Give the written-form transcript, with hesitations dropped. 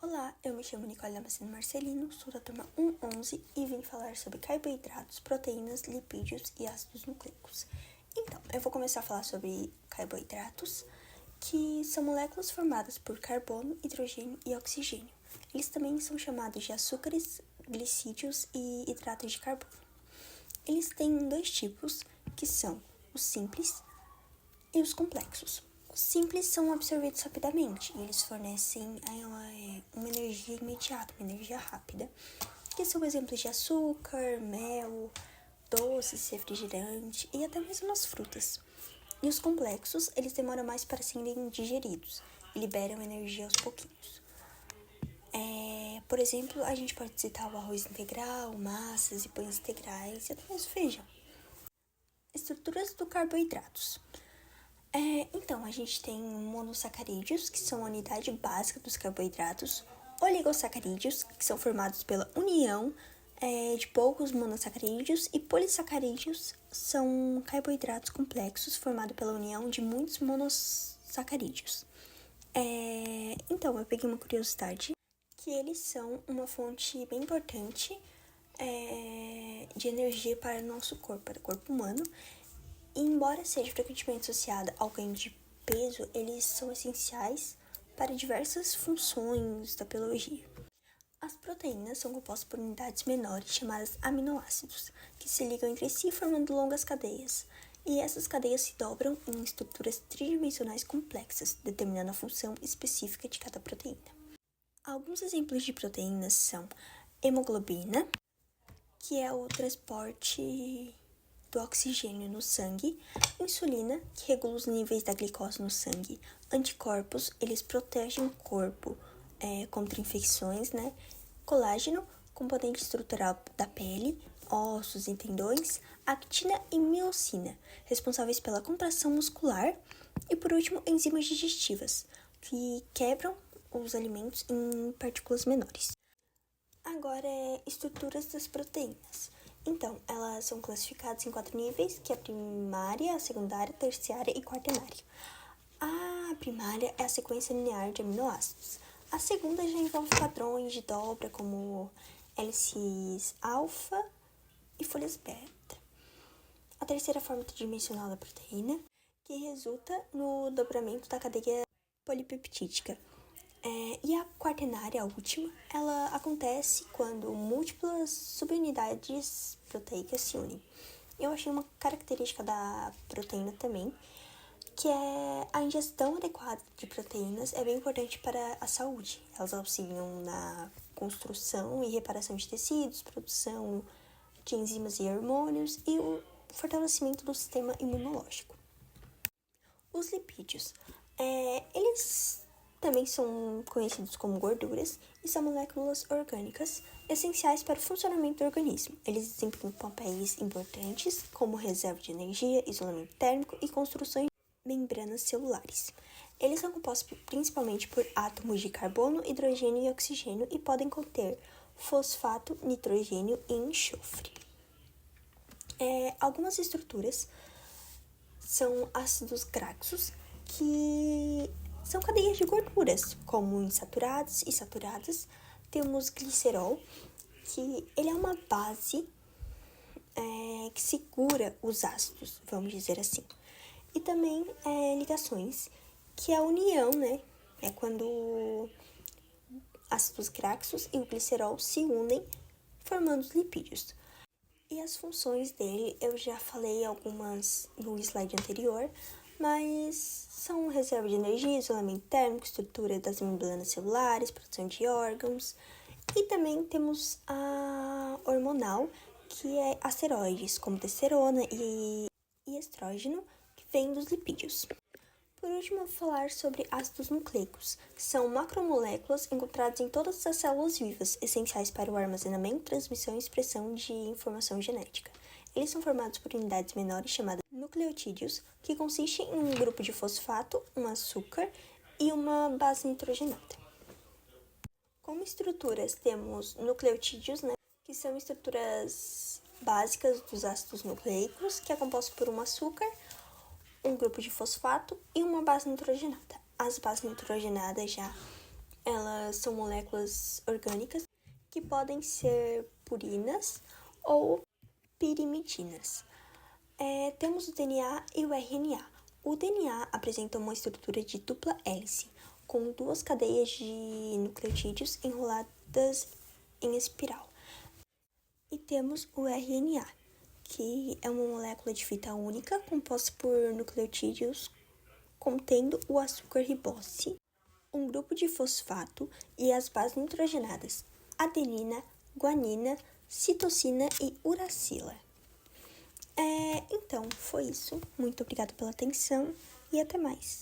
Olá, eu me chamo Nicole Damasceno Marcelino, sou da turma 111 e vim falar sobre carboidratos, proteínas, lipídios e ácidos nucleicos. Então, eu vou começar a falar sobre carboidratos, que são moléculas formadas por carbono, hidrogênio e oxigênio. Eles também são chamados de açúcares, glicídios e hidratos de carbono. Eles têm dois tipos, que são os simples e os complexos. Os simples são absorvidos rapidamente e eles fornecem uma energia imediata, uma energia rápida, que são exemplos de açúcar, mel, doces, refrigerante e até mesmo as frutas. E os complexos, eles demoram mais para serem digeridos e liberam energia aos pouquinhos. Por exemplo, a gente pode citar o arroz integral, massas e pães integrais e até mesmo feijão. Estruturas do carboidratos. Então, a gente tem monossacarídeos, que são a unidade básica dos carboidratos, oligosacarídeos, que são formados pela união de poucos monossacarídeos, e polissacarídeos são carboidratos complexos formados pela união de muitos monossacarídeos. Então, eu peguei uma curiosidade, que eles são uma fonte bem importante de energia para o nosso corpo, para o corpo humano. E, embora seja frequentemente associada ao ganho de peso, eles são essenciais para diversas funções da biologia. As proteínas são compostas por unidades menores chamadas aminoácidos, que se ligam entre si formando longas cadeias. E essas cadeias se dobram em estruturas tridimensionais complexas, determinando a função específica de cada proteína. Alguns exemplos de proteínas são hemoglobina, que é o transporte do oxigênio no sangue, insulina, que regula os níveis da glicose no sangue, anticorpos, eles protegem o corpo contra infecções, colágeno, componente estrutural da pele, ossos e tendões, actina e miocina, responsáveis pela contração muscular, e por último, enzimas digestivas, que quebram os alimentos em partículas menores. Agora, estruturas das proteínas. Então, elas são classificadas em 4 níveis, que é a primária, a secundária, a terciária e quaternária. A primária é a sequência linear de aminoácidos. A segunda já envolve padrões de dobra, como hélices alfa e folhas beta. A terceira forma tridimensional da proteína, que resulta no dobramento da cadeia polipeptídica. E a quaternária, a última, ela acontece quando múltiplas subunidades proteicas se unem. Eu achei uma característica da proteína também, que é a ingestão adequada de proteínas é bem importante para a saúde. Elas auxiliam na construção e reparação de tecidos, produção de enzimas e hormônios e o fortalecimento do sistema imunológico. Os lipídios, eles também são conhecidos como gorduras e são moléculas orgânicas essenciais para o funcionamento do organismo. Eles desempenham papéis importantes como reserva de energia, isolamento térmico e construção de membranas celulares. Eles são compostos principalmente por átomos de carbono, hidrogênio e oxigênio e podem conter fosfato, nitrogênio e enxofre. Algumas estruturas são ácidos graxos, que são cadeias de gorduras, como insaturados e saturadas. Temos glicerol, que ele é uma base que segura os ácidos, vamos dizer assim. E também ligações, que é a união, é quando ácidos graxos e o glicerol se unem, formando os lipídios. E as funções dele, eu já falei algumas no slide anterior, mas são reserva de energia, isolamento térmico, estrutura das membranas celulares, produção de órgãos. E também temos a hormonal, que é asteroides, como testosterona e estrógeno, que vem dos lipídios. Por último, eu vou falar sobre ácidos nucleicos, que são macromoléculas encontradas em todas as células vivas, essenciais para o armazenamento, transmissão e expressão de informação genética. Eles são formados por unidades menores chamadas nucleotídeos, que consistem em um grupo de fosfato, um açúcar e uma base nitrogenada. Como estruturas, temos nucleotídeos, que são estruturas básicas dos ácidos nucleicos, que é composto por um açúcar, um grupo de fosfato e uma base nitrogenada. As bases nitrogenadas já Elas são moléculas orgânicas que podem ser purinas ou pirimidinas. Temos o DNA e o RNA. O DNA apresenta uma estrutura de dupla hélice, com 2 cadeias de nucleotídeos enroladas em espiral. E temos o RNA, que é uma molécula de fita única composta por nucleotídeos contendo o açúcar ribose, um grupo de fosfato e as bases nitrogenadas, adenina, guanina, citosina e uracila. Então, foi isso. Muito obrigada pela atenção e até mais.